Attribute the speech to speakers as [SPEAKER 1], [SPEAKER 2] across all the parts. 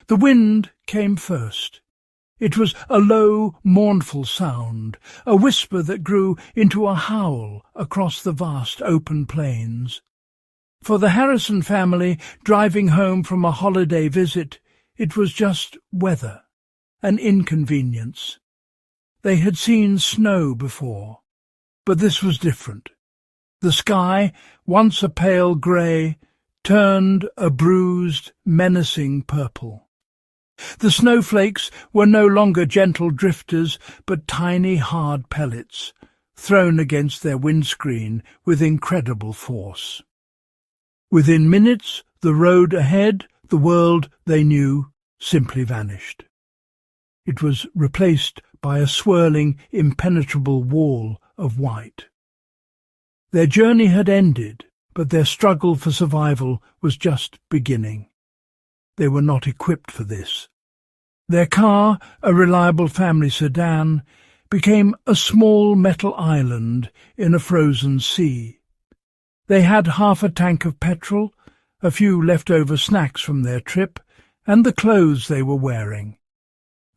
[SPEAKER 1] The wind came first. It was a low, mournful sound, a whisper that grew into a howl across the vast open plains. For the Harrison family, driving home from a holiday visit, it was just weather, an inconvenience. They had seen snow before, but this was different. The sky, once a pale grey, turned a bruised, menacing purple. The snowflakes were no longer gentle drifters, but tiny, hard pellets, thrown against their windscreen with incredible force. Within minutes, the road ahead, the world they knew, simply vanished. It was replaced by a swirling, impenetrable wall of white. Their journey had ended, but their struggle for survival was just beginning. They were not equipped for this. Their car, a reliable family sedan, became a small metal island in a frozen sea. They had half a tank of petrol, a few leftover snacks from their trip, and the clothes they were wearing.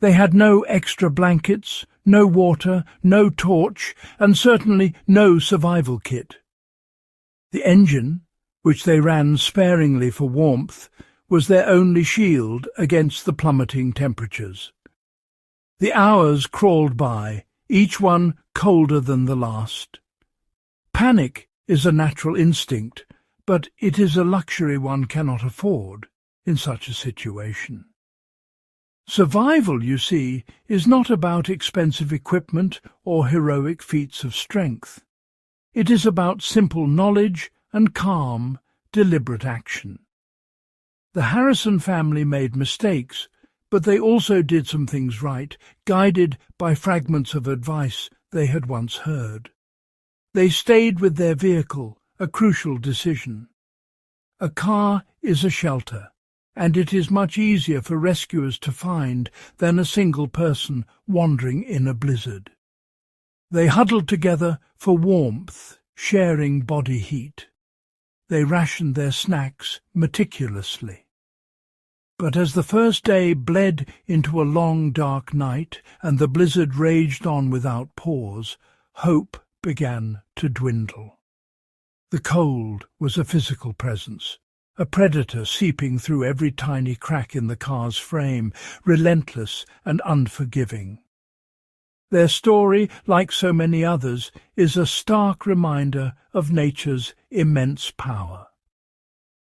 [SPEAKER 1] They had no extra blankets, no water, no torch, and certainly no survival kit. The engine, which they ran sparingly for warmth, was their only shield against the plummeting temperatures. The hours crawled by, each one colder than the last. Panic is a natural instinct, but it is a luxury one cannot afford in such a situation. Survival, you see, is not about expensive equipment or heroic feats of strength. It is about simple knowledge and calm, deliberate action. The Harrison family made mistakes, but they also did some things right, guided by fragments of advice they had once heard. They stayed with their vehicle, a crucial decision. A car is a shelter, and it is much easier for rescuers to find than a single person wandering in a blizzard. They huddled together for warmth, sharing body heat. They rationed their snacks meticulously. But as the first day bled into a long dark night and the blizzard raged on without pause, hope began to dwindle. The cold was a physical presence, a predator seeping through every tiny crack in the car's frame, relentless and unforgiving. Their story, like so many others, is a stark reminder of nature's immense power.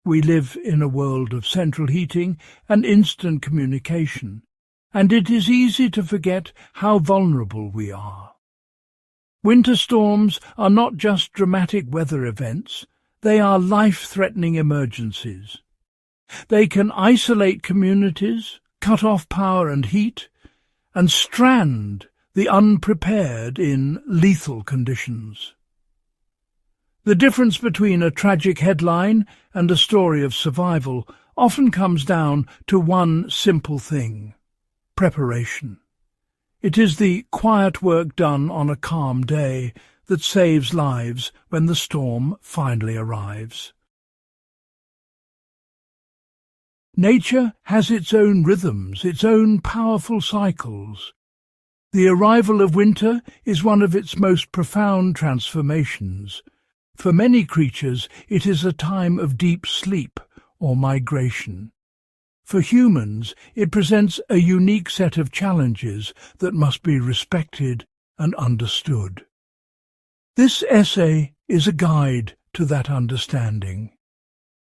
[SPEAKER 1] We live in a world of central heating and instant communication, and it is easy to forget how vulnerable we are. Winter storms are not just dramatic weather events, they are life-threatening emergencies. They can isolate communities, cut off power and heat, and strand the unprepared in lethal conditions. The difference between a tragic headline and a story of survival often comes down to one simple thing: preparation. It is the quiet work done on a calm day that saves lives when the storm finally arrives. Nature has its own rhythms, its own powerful cycles. The arrival of winter is one of its most profound transformations. For many creatures, it is a time of deep sleep or migration. For humans, it presents a unique set of challenges that must be respected and understood. This essay is a guide to that understanding.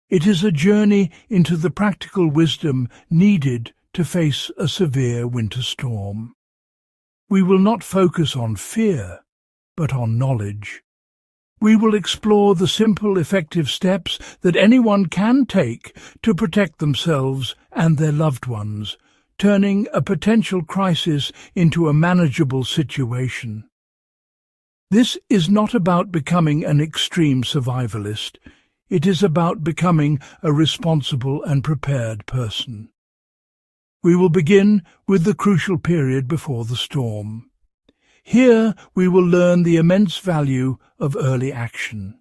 [SPEAKER 1] It is a journey into the practical wisdom needed to face a severe winter storm. We will not focus on fear, but on knowledge. We will explore the simple, effective steps that anyone can take to protect themselves and their loved ones, turning a potential crisis into a manageable situation. This is not about becoming an extreme survivalist. It is about becoming a responsible and prepared person. We will begin with the crucial period before the storm. Here we will learn the immense value of early action.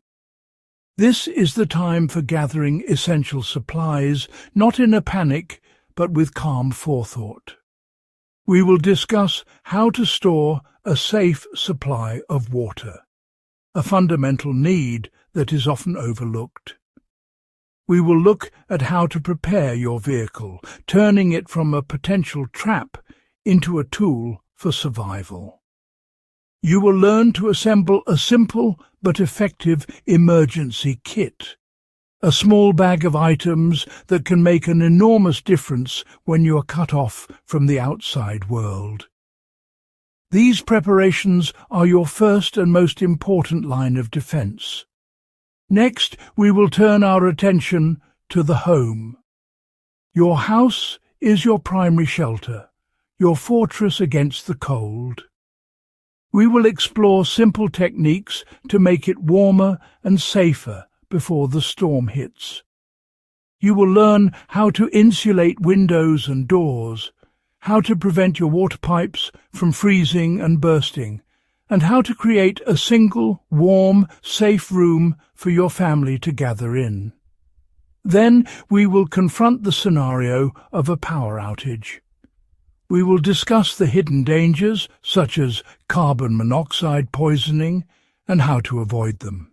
[SPEAKER 1] This is the time for gathering essential supplies, not in a panic, but with calm forethought. We will discuss how to store a safe supply of water, a fundamental need that is often overlooked. We will look at how to prepare your vehicle, turning it from a potential trap into a tool for survival. You will learn to assemble a simple but effective emergency kit, a small bag of items that can make an enormous difference when you are cut off from the outside world. These preparations are your first and most important line of defense. Next, we will turn our attention to the home. Your house is your primary shelter, your fortress against the cold. We will explore simple techniques to make it warmer and safer before the storm hits. You will learn how to insulate windows and doors, how to prevent your water pipes from freezing and bursting, and how to create a single, warm, safe room for your family to gather in. Then we will confront the scenario of a power outage. We will discuss the hidden dangers, such as carbon monoxide poisoning, and how to avoid them.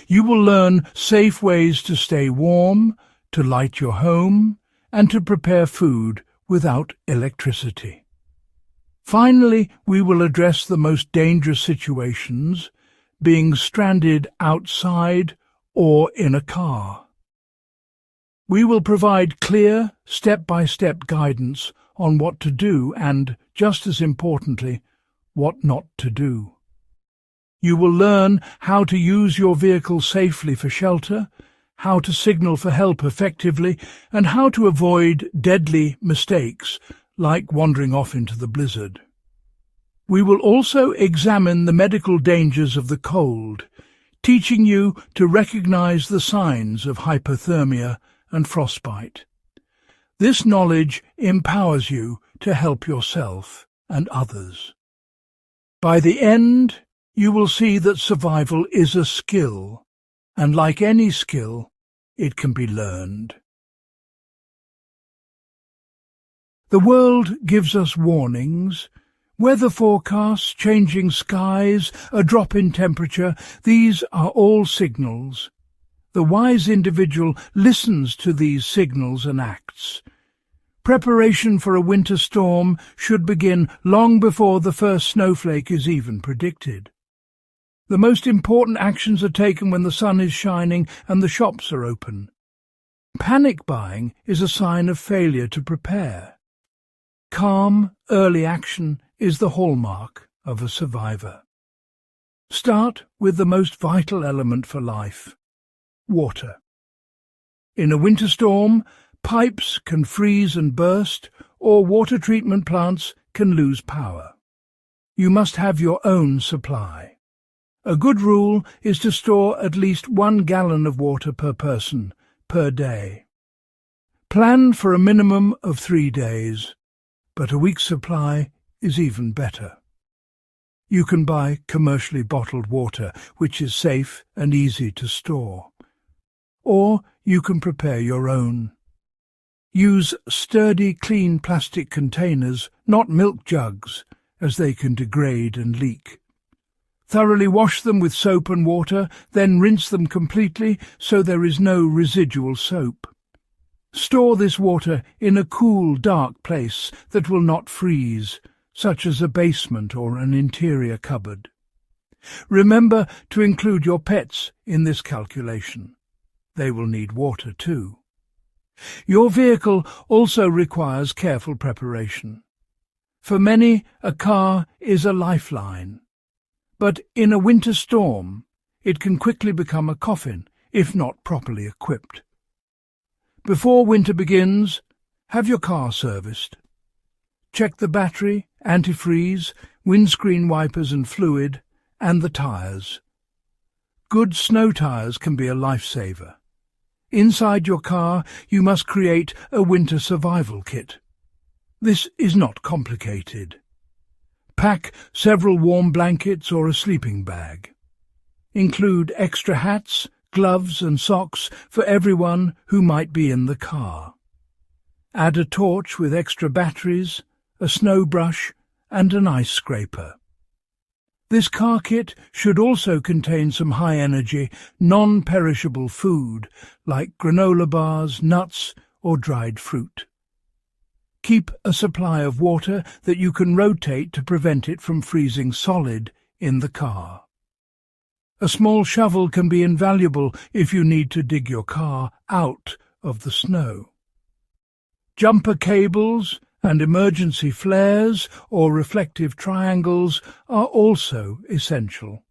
[SPEAKER 1] You will learn safe ways to stay warm, to light your home, and to prepare food without electricity. Finally, we will address the most dangerous situations, being stranded outside or in a car. We will provide clear, step-by-step guidance on what to do and, just as importantly, what not to do. You will learn how to use your vehicle safely for shelter, how to signal for help effectively, and how to avoid deadly mistakes like wandering off into the blizzard. We will also examine the medical dangers of the cold, teaching you to recognize the signs of hypothermia and frostbite. This knowledge empowers you to help yourself and others. By the end, you will see that survival is a skill, and like any skill, it can be learned. The world gives us warnings. Weather forecasts, changing skies, a drop in temperature, these are all signals. The wise individual listens to these signals and acts. Preparation for a winter storm should begin long before the first snowflake is even predicted. The most important actions are taken when the sun is shining and the shops are open. Panic buying is a sign of failure to prepare. Calm, early action is the hallmark of a survivor. Start with the most vital element for life: water. In a winter storm, pipes can freeze and burst, or water treatment plants can lose power. You must have your own supply. A good rule is to store at least 1 gallon of water per person, per day. Plan for a minimum of 3 days, but a week's supply is even better. You can buy commercially bottled water, which is safe and easy to store. Or you can prepare your own. Use sturdy, clean plastic containers, not milk jugs, as they can degrade and leak. Thoroughly wash them with soap and water, then rinse them completely so there is no residual soap. Store this water in a cool, dark place that will not freeze, such as a basement or an interior cupboard. Remember to include your pets in this calculation. They will need water too. Your vehicle also requires careful preparation. For many, a car is a lifeline. But in a winter storm, it can quickly become a coffin if not properly equipped. Before winter begins, have your car serviced. Check the battery, antifreeze, windscreen wipers and fluid, and the tyres. Good snow tyres can be a lifesaver. Inside your car, you must create a winter survival kit. This is not complicated. Pack several warm blankets or a sleeping bag. Include extra hats, gloves and socks for everyone who might be in the car. Add a torch with extra batteries, a snow brush, and an ice scraper. This car kit should also contain some high-energy, non-perishable food like granola bars, nuts, or dried fruit. Keep a supply of water that you can rotate to prevent it from freezing solid in the car. A small shovel can be invaluable if you need to dig your car out of the snow. Jumper cables and emergency flares or reflective triangles are also essential.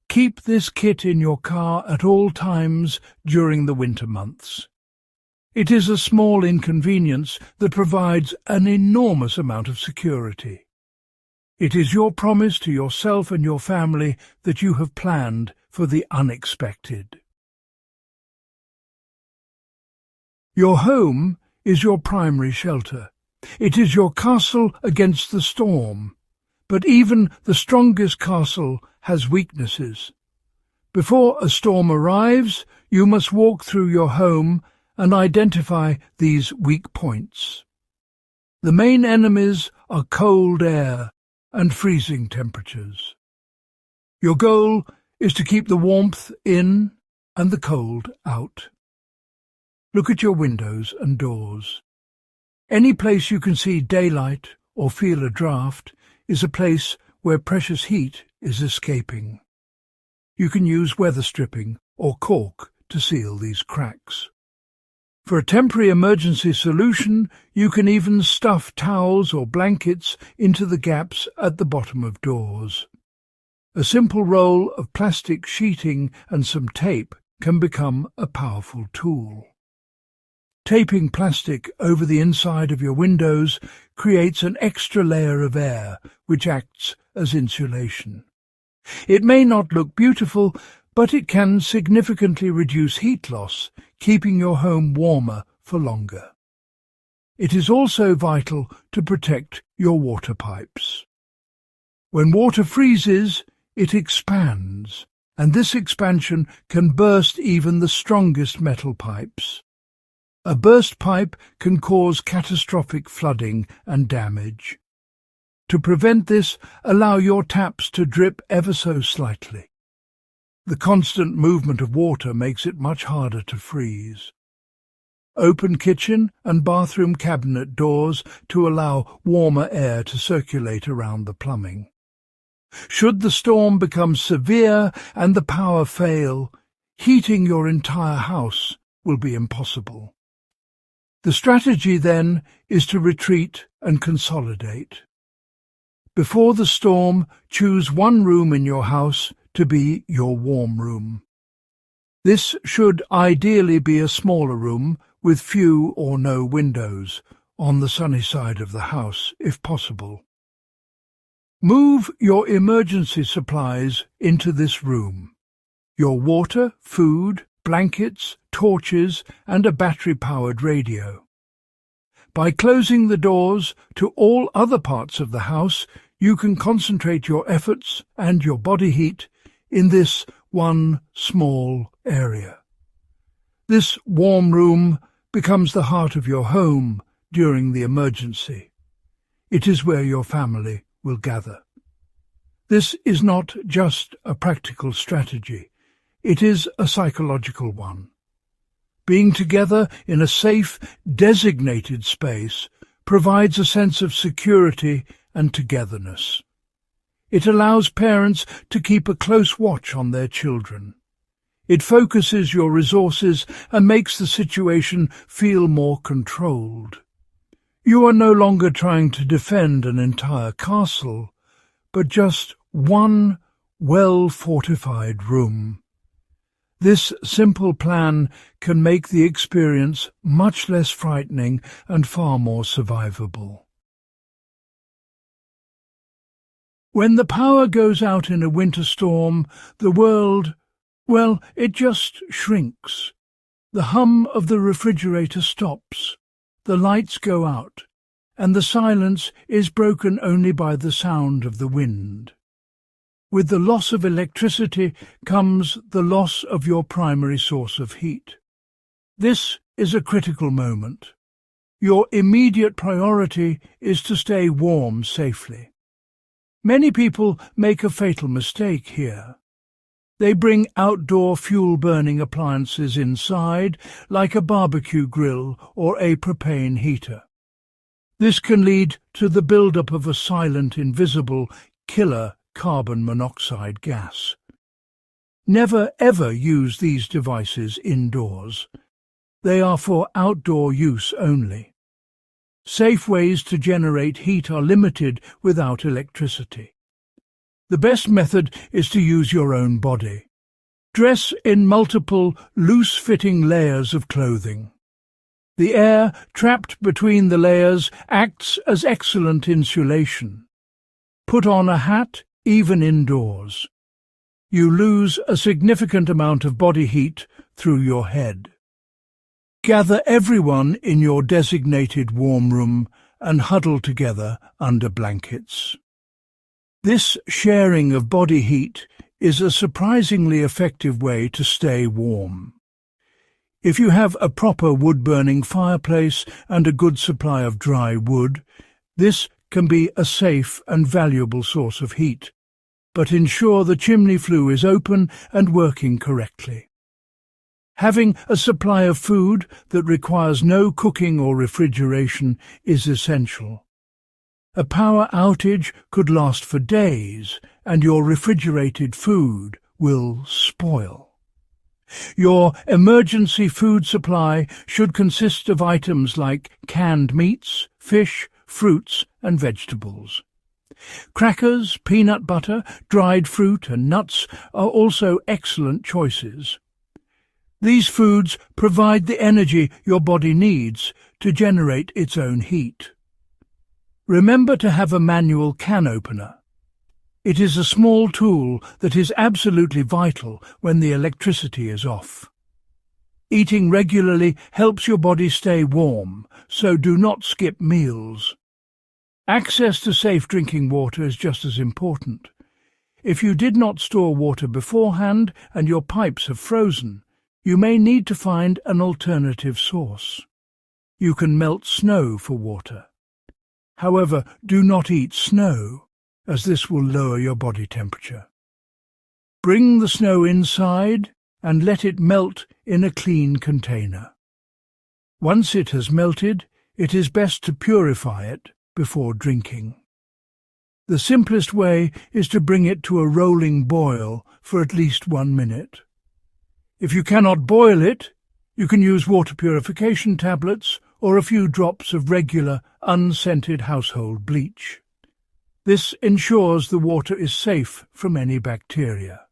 [SPEAKER 1] Keep this kit in your car at all times during the winter months. It is a small inconvenience that provides an enormous amount of security. It is your promise to yourself and your family that you have planned for the unexpected. Your home is your primary shelter. It is your castle against the storm, but even the strongest castle has weaknesses. Before a storm arrives, you must walk through your home and identify these weak points. The main enemies are cold air and freezing temperatures. Your goal is to keep the warmth in and the cold out. Look at your windows and doors. Any place you can see daylight or feel a draft is a place where precious heat is escaping. You can use weather stripping or cork to seal these cracks. For a temporary emergency solution, you can even stuff towels or blankets into the gaps at the bottom of doors. A simple roll of plastic sheeting and some tape can become a powerful tool. Taping plastic over the inside of your windows creates an extra layer of air, which acts as insulation. It may not look beautiful, but it can significantly reduce heat loss, keeping your home warmer for longer. It is also vital to protect your water pipes. When water freezes, it expands, and this expansion can burst even the strongest metal pipes. A burst pipe can cause catastrophic flooding and damage. To prevent this, allow your taps to drip ever so slightly. The constant movement of water makes it much harder to freeze. Open kitchen and bathroom cabinet doors to allow warmer air to circulate around the plumbing. Should the storm become severe and the power fail, heating your entire house will be impossible. The strategy, then, is to retreat and consolidate. Before the storm, choose one room in your house to be your warm room. This should ideally be a smaller room with few or no windows, on the sunny side of the house, if possible. Move your emergency supplies into this room. Your water, food, blankets, torches, and a battery-powered radio. By closing the doors to all other parts of the house, you can concentrate your efforts and your body heat in this one small area. This warm room becomes the heart of your home during the emergency. It is where your family will gather. This is not just a practical strategy. It is a psychological one. Being together in a safe, designated space provides a sense of security and togetherness. It allows parents to keep a close watch on their children. It focuses your resources and makes the situation feel more controlled. You are no longer trying to defend an entire castle, but just one well-fortified room. This simple plan can make the experience much less frightening and far more survivable. When the power goes out in a winter storm, the world, well, it just shrinks. The hum of the refrigerator stops, the lights go out, and the silence is broken only by the sound of the wind. With the loss of electricity comes the loss of your primary source of heat. This is a critical moment. Your immediate priority is to stay warm safely. Many people make a fatal mistake here. They bring outdoor fuel-burning appliances inside, like a barbecue grill or a propane heater. This can lead to the buildup of a silent, invisible, killer carbon monoxide gas. Never ever use these devices indoors. They are for outdoor use only. Safe ways to generate heat are limited without electricity. The best method is to use your own body. Dress in multiple, loose-fitting layers of clothing. The air trapped between the layers acts as excellent insulation. Put on a hat, even indoors. You lose a significant amount of body heat through your head. Gather everyone in your designated warm room and huddle together under blankets. This sharing of body heat is a surprisingly effective way to stay warm. If you have a proper wood-burning fireplace and a good supply of dry wood, this can be a safe and valuable source of heat, but ensure the chimney flue is open and working correctly. Having a supply of food that requires no cooking or refrigeration is essential. A power outage could last for days, and your refrigerated food will spoil. Your emergency food supply should consist of items like canned meats, fish, fruits, and vegetables. Crackers, peanut butter, dried fruit, and nuts are also excellent choices. These foods provide the energy your body needs to generate its own heat. Remember to have a manual can opener. It is a small tool that is absolutely vital when the electricity is off. Eating regularly helps your body stay warm, so do not skip meals. Access to safe drinking water is just as important. If you did not store water beforehand and your pipes have frozen, you may need to find an alternative source. You can melt snow for water. However, do not eat snow, as this will lower your body temperature. Bring the snow inside and let it melt in a clean container. Once it has melted, it is best to purify it before drinking. The simplest way is to bring it to a rolling boil for at least 1 minute. If you cannot boil it, you can use water purification tablets or a few drops of regular, unscented household bleach. This ensures the water is safe from any bacteria.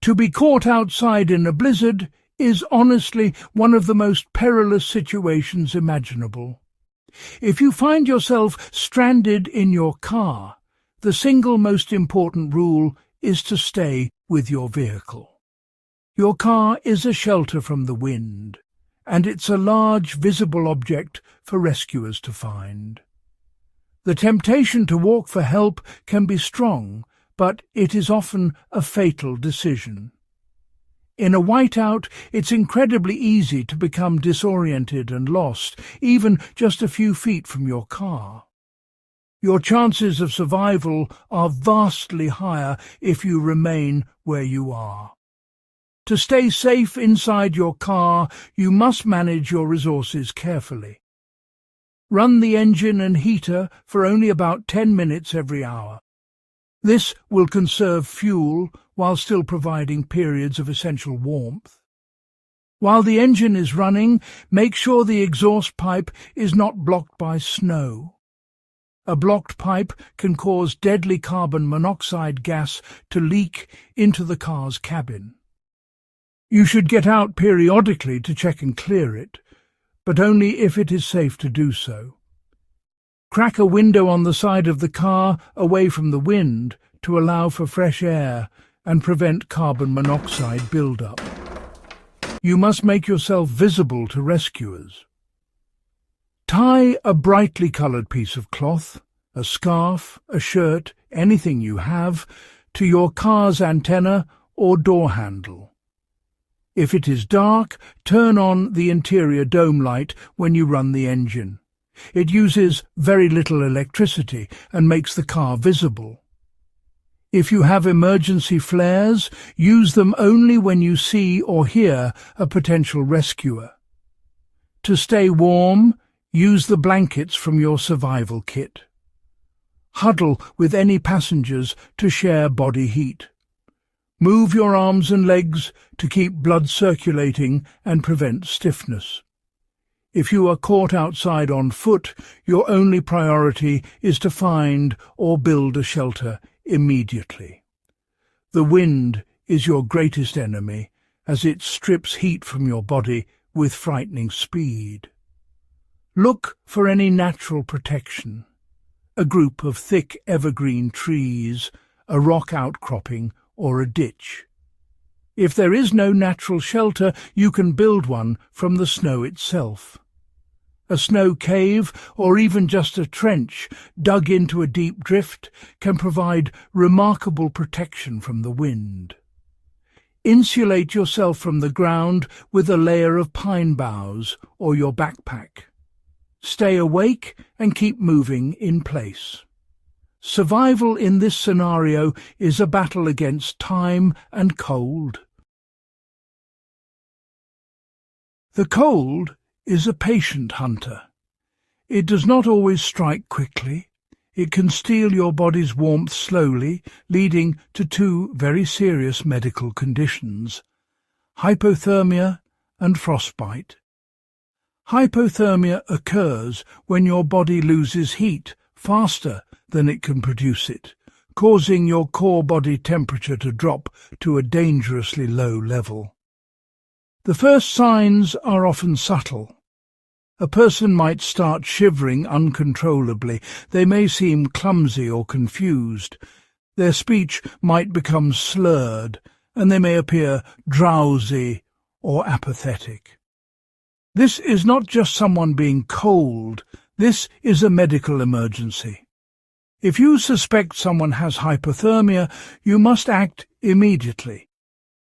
[SPEAKER 1] To be caught outside in a blizzard is honestly one of the most perilous situations imaginable. If you find yourself stranded in your car, the single most important rule is to stay with your vehicle. Your car is a shelter from the wind, and it's a large visible object for rescuers to find. The temptation to walk for help can be strong, but it is often a fatal decision. In a whiteout, it's incredibly easy to become disoriented and lost, even just a few feet from your car. Your chances of survival are vastly higher if you remain where you are. To stay safe inside your car, you must manage your resources carefully. Run the engine and heater for only about 10 minutes every hour. This will conserve fuel while still providing periods of essential warmth. While the engine is running, make sure the exhaust pipe is not blocked by snow. A blocked pipe can cause deadly carbon monoxide gas to leak into the car's cabin. You should get out periodically to check and clear it, but only if it is safe to do so. Crack a window on the side of the car away from the wind to allow for fresh air and prevent carbon monoxide buildup. You must make yourself visible to rescuers. Tie a brightly coloured piece of cloth, a scarf, a shirt, anything you have, to your car's antenna or door handle. If it is dark, turn on the interior dome light when you run the engine. It uses very little electricity and makes the car visible. If you have emergency flares, use them only when you see or hear a potential rescuer. To stay warm, use the blankets from your survival kit. Huddle with any passengers to share body heat. Move your arms and legs to keep blood circulating and prevent stiffness. If you are caught outside on foot, your only priority is to find or build a shelter immediately. The wind is your greatest enemy, as it strips heat from your body with frightening speed. Look for any natural protection: a group of thick evergreen trees, a rock outcropping, or a ditch. If there is no natural shelter, you can build one from the snow itself. A snow cave, or even just a trench dug into a deep drift, can provide remarkable protection from the wind. Insulate yourself from the ground with a layer of pine boughs or your backpack. Stay awake and keep moving in place. Survival in this scenario is a battle against time and cold. The cold is a patient hunter. It does not always strike quickly. It can steal your body's warmth slowly, leading to two very serious medical conditions: hypothermia and frostbite. Hypothermia occurs when your body loses heat faster than it can produce it, causing your core body temperature to drop to a dangerously low level. The first signs are often subtle. A person might start shivering uncontrollably. They may seem clumsy or confused. Their speech might become slurred, and they may appear drowsy or apathetic. This is not just someone being cold. This is a medical emergency. If you suspect someone has hypothermia, you must act immediately.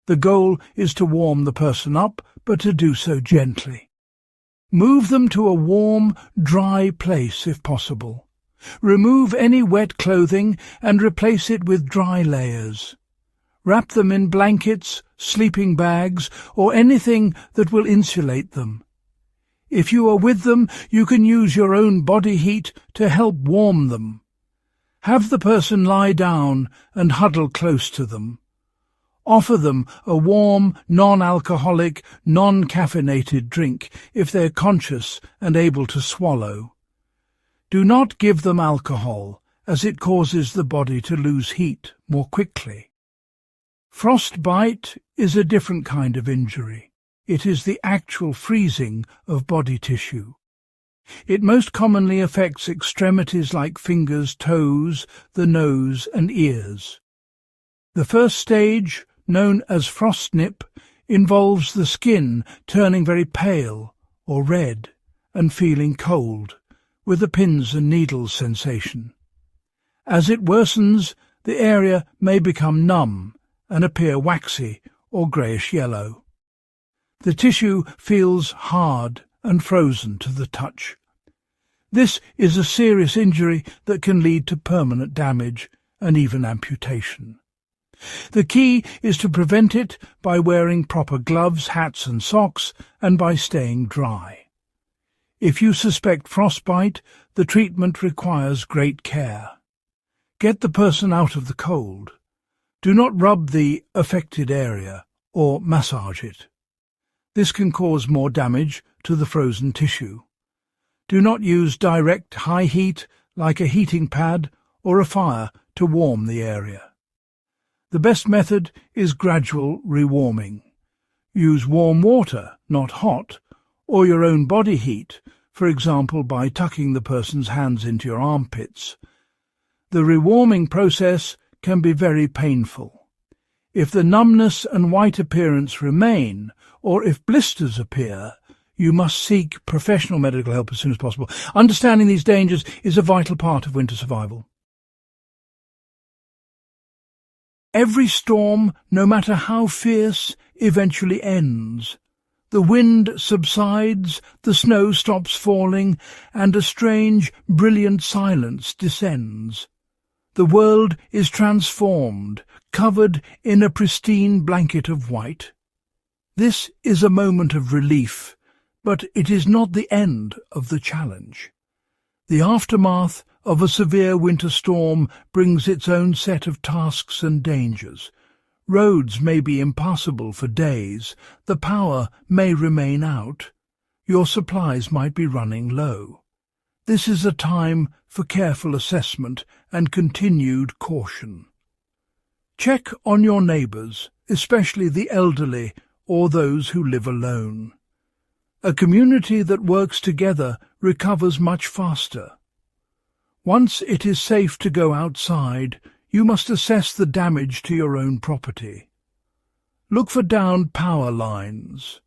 [SPEAKER 1] The goal is to warm the person up, but to do so gently. Move them to a warm, dry place if possible. Remove any wet clothing and replace it with dry layers. Wrap them in blankets, sleeping bags, or anything that will insulate them. If you are with them, you can use your own body heat to help warm them. Have the person lie down and huddle close to them. Offer them a warm, non-alcoholic, non-caffeinated drink if they're conscious and able to swallow. Do not give them alcohol, as it causes the body to lose heat more quickly. Frostbite is a different kind of injury. It is the actual freezing of body tissue. It most commonly affects extremities like fingers, toes, the nose and ears. The first stage, known as frostnip, involves the skin turning very pale or red and feeling cold, with a pins and needles sensation. As it worsens, the area may become numb and appear waxy or greyish-yellow. The tissue feels hard and frozen to the touch. This is a serious injury that can lead to permanent damage and even amputation. The key is to prevent it by wearing proper gloves, hats and socks, and by staying dry. If you suspect frostbite, the treatment requires great care. Get the person out of the cold. Do not rub the affected area or massage it. This can cause more damage to the frozen tissue. Do not use direct high heat like a heating pad or a fire to warm the area. The best method is gradual rewarming. Use warm water, not hot, or your own body heat, for example by tucking the person's hands into your armpits. The rewarming process can be very painful. If the numbness and white appearance remain, or if blisters appear, you must seek professional medical help as soon as possible. Understanding these dangers is a vital part of winter survival. Every storm, no matter how fierce, eventually ends. The wind subsides, the snow stops falling, and a strange, brilliant silence descends. The world is transformed, covered in a pristine blanket of white. This is a moment of relief, but it is not the end of the challenge. The aftermath of a severe winter storm brings its own set of tasks and dangers. Roads may be impassable for days, the power may remain out, your supplies might be running low. This is a time for careful assessment and continued caution. Check on your neighbours, especially the elderly or those who live alone. A community that works together recovers much faster. Once it is safe to go outside, you must assess the damage to your own property. Look for downed power lines.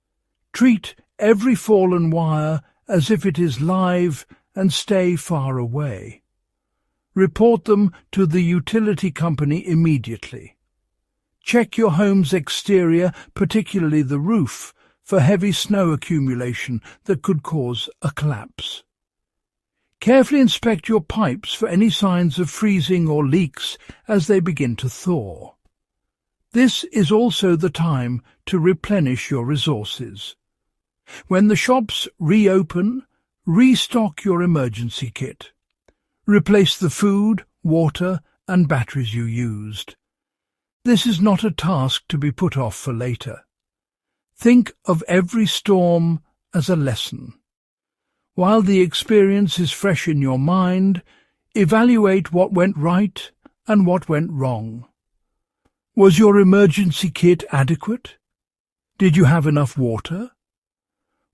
[SPEAKER 1] Treat every fallen wire as if it is live and stay far away. Report them to the utility company immediately. Check your home's exterior, particularly the roof, for heavy snow accumulation that could cause a collapse. Carefully inspect your pipes for any signs of freezing or leaks as they begin to thaw. This is also the time to replenish your resources. When the shops reopen, restock your emergency kit. Replace the food, water, and batteries you used. This is not a task to be put off for later. Think of every storm as a lesson. While the experience is fresh in your mind, evaluate what went right and what went wrong. Was your emergency kit adequate? Did you have enough water?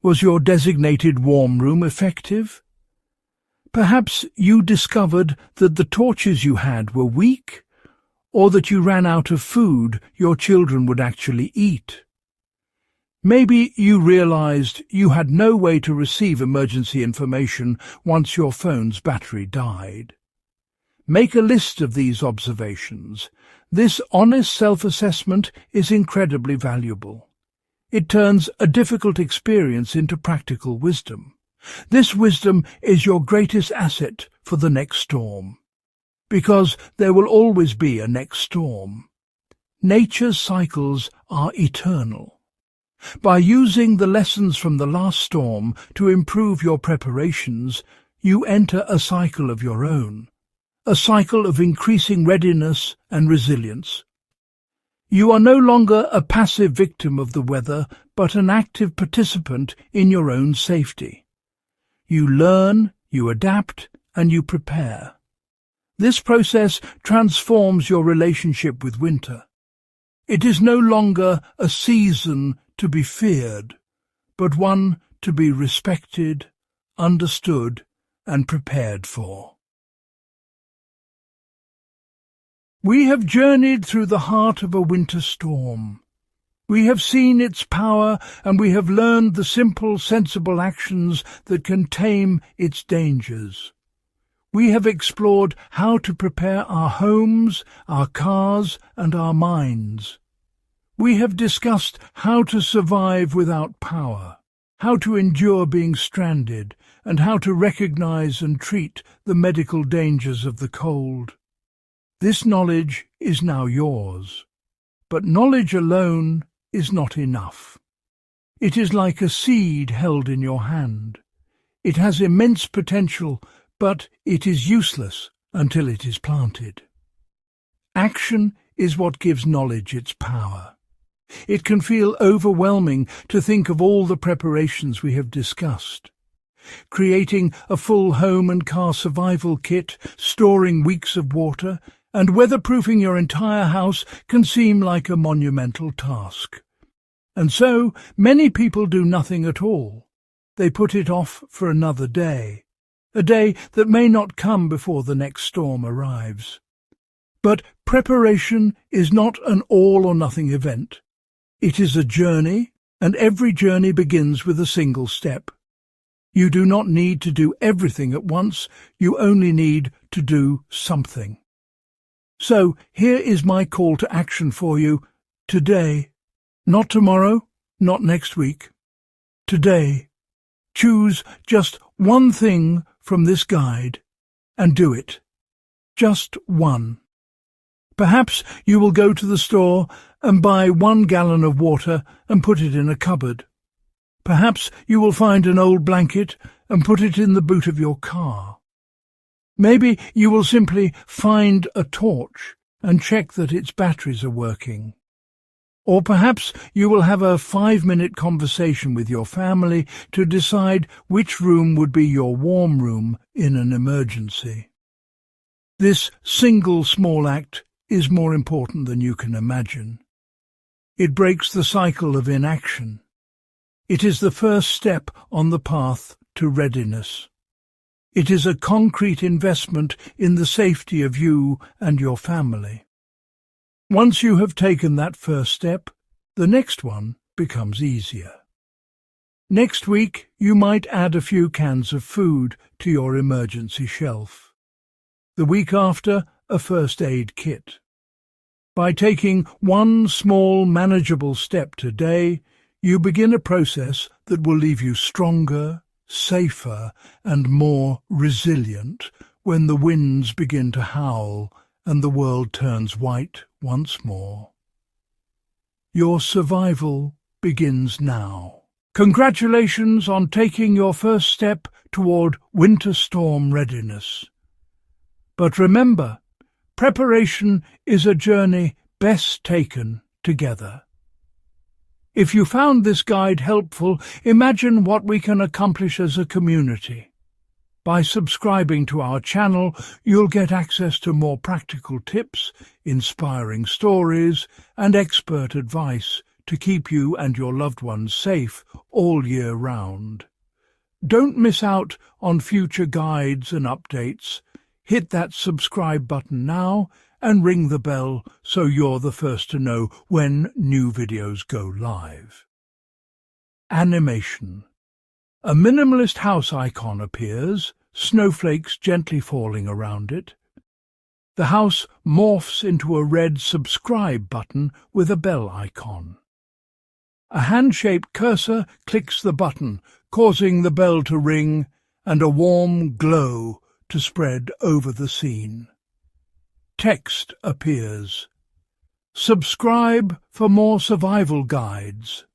[SPEAKER 1] Was your designated warm room effective? Perhaps you discovered that the torches you had were weak, or that you ran out of food your children would actually eat. Maybe you realized you had no way to receive emergency information once your phone's battery died. Make a list of these observations. This honest self-assessment is incredibly valuable. It turns a difficult experience into practical wisdom. This wisdom is your greatest asset for the next storm, because there will always be a next storm. Nature's cycles are eternal. By using the lessons from the last storm to improve your preparations, you enter a cycle of your own, a cycle of increasing readiness and resilience. You are no longer a passive victim of the weather, but an active participant in your own safety. You learn, you adapt, and you prepare. This process transforms your relationship with winter. It is no longer a season to be feared, but one to be respected, understood, and prepared for. We have journeyed through the heart of a winter storm. We have seen its power, and we have learned the simple, sensible actions that can tame its dangers. We have explored how to prepare our homes, our cars, and our minds. We have discussed how to survive without power, how to endure being stranded, and how to recognize and treat the medical dangers of the cold. This knowledge is now yours, but knowledge alone is not enough. It is like a seed held in your hand. It has immense potential, but it is useless until it is planted. Action is what gives knowledge its power. It can feel overwhelming to think of all the preparations we have discussed. Creating a full home and car survival kit, storing weeks of water, and weatherproofing your entire house can seem like a monumental task. And so many people do nothing at all. They put it off for another day, a day that may not come before the next storm arrives. But preparation is not an all-or-nothing event. It is a journey, and every journey begins with a single step. You do not need to do everything at once, you only need to do something. So here is my call to action for you today. Not tomorrow, not next week. Today, choose just one thing from this guide and do it. Just one. Perhaps you will go to the store and buy 1 gallon of water and put it in a cupboard. Perhaps you will find an old blanket and put it in the boot of your car. Maybe you will simply find a torch and check that its batteries are working. Or perhaps you will have a 5-minute conversation with your family to decide which room would be your warm room in an emergency. This single small act is more important than you can imagine. It breaks the cycle of inaction. It is the first step on the path to readiness. It is a concrete investment in the safety of you and your family. Once you have taken that first step, the next one becomes easier. Next week, you might add a few cans of food to your emergency shelf. The week after, a first aid kit. By taking one small, manageable step today, you begin a process that will leave you stronger, safer, and more resilient when the winds begin to howl and the world turns white once more. Your survival begins now. Congratulations on taking your first step toward winter storm readiness. But remember, preparation is a journey best taken together. If you found this guide helpful, imagine what we can accomplish as a community. By subscribing to our channel, you'll get access to more practical tips, inspiring stories, and expert advice to keep you and your loved ones safe all year round. Don't miss out on future guides and updates. Hit that subscribe button now and ring the bell so you're the first to know when new videos go live. Animation. A minimalist house icon appears, snowflakes gently falling around it. The house morphs into a red subscribe button with a bell icon. A hand-shaped cursor clicks the button, causing the bell to ring and a warm glow to spread over the scene. Text appears. Subscribe for more survival guides.